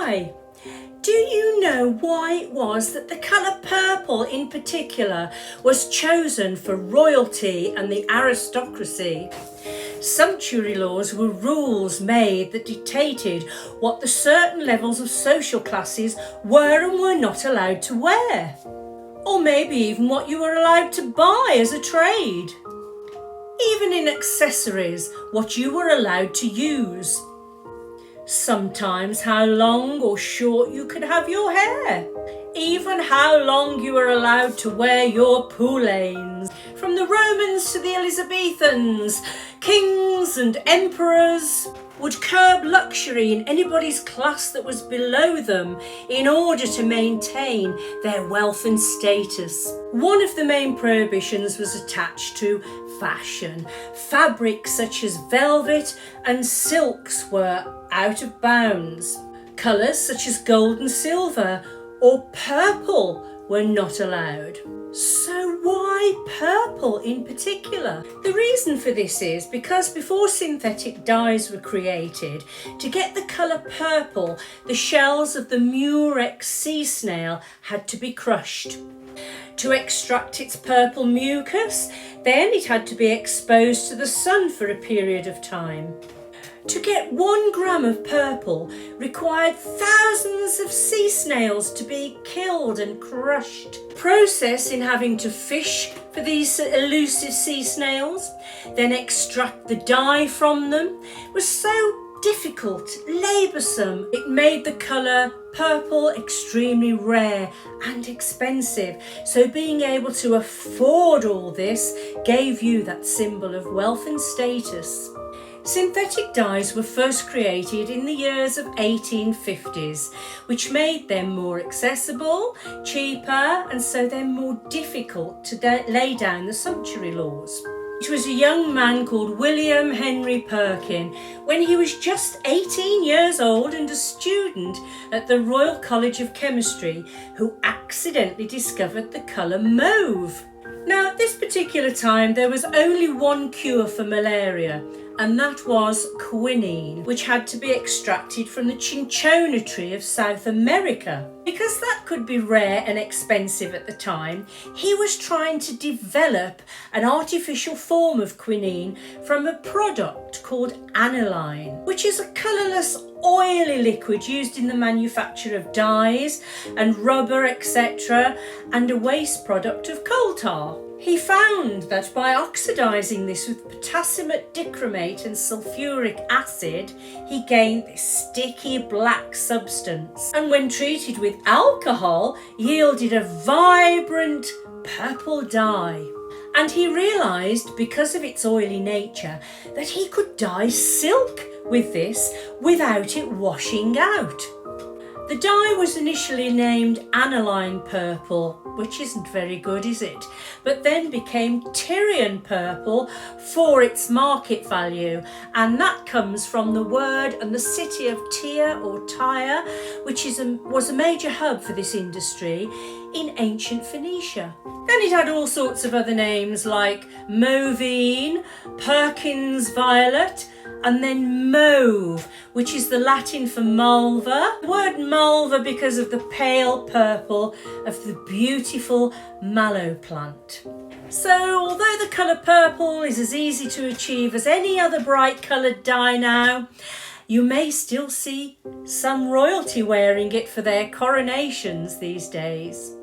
dye. Do you know why it was that the colour purple in particular was chosen for royalty and the aristocracy? Sumptuary laws were rules made that dictated what the certain levels of social classes were and were not allowed to wear. Or maybe even what you were allowed to buy as a trade. Even in accessories, what you were allowed to use. Sometimes how long or short you could have your hair. Even how long you were allowed to wear your poulaines. From the Romans to the Elizabethans, kings and emperors would curb luxury in anybody's class that was below them in order to maintain their wealth and status. One of the main prohibitions was attached to fashion. Fabrics such as velvet and silks were out of bounds. Colours such as gold and silver or purple were not allowed. So why purple in particular? The reason for this is because before synthetic dyes were created, to get the colour purple, the shells of the Murex Sea snail had to be crushed. To extract its purple mucus, then it had to be exposed to the sun for a period of time. To get 1 gram of purple required thousands of sea snails to be killed and crushed. The process in having to fish for these elusive sea snails, then extract the dye from them, was so difficult, laboursome. It made the colour purple extremely rare and expensive. So being able to afford all this gave you that symbol of wealth and status. Synthetic dyes were first created in the years of 1850s, which made them more accessible, cheaper, and so then more difficult to lay down the sumptuary laws. It was a young man called William Henry Perkin, when he was just 18 years old and a student at the Royal College of Chemistry, who accidentally discovered the colour mauve. Now, at this particular time, there was only one cure for malaria, and that was quinine, which had to be extracted from the cinchona tree of South America. Because that could be rare and expensive at the time, he was trying to develop an artificial form of quinine from a product called aniline, which is a colourless oily liquid used in the manufacture of dyes and rubber, etc., and a waste product of coal tar. He found that by oxidising this with potassium dichromate and sulfuric acid, he gained this sticky black substance, and when treated with alcohol, yielded a vibrant purple dye. And he realised, because of its oily nature, that he could dye silk with this without it washing out. The dye was initially named aniline purple, which isn't very good, is it? But then became Tyrian purple for its market value, and that comes from the word and the city of Tyre or Tyre, which was a major hub for this industry in ancient Phoenicia. Then it had all sorts of other names like Mauvine, Perkins violet, and then mauve, which is the Latin for malva. The word malva because of the pale purple of the beautiful mallow plant. So although the colour purple is as easy to achieve as any other bright coloured dye now, you may still see some royalty wearing it for their coronations these days.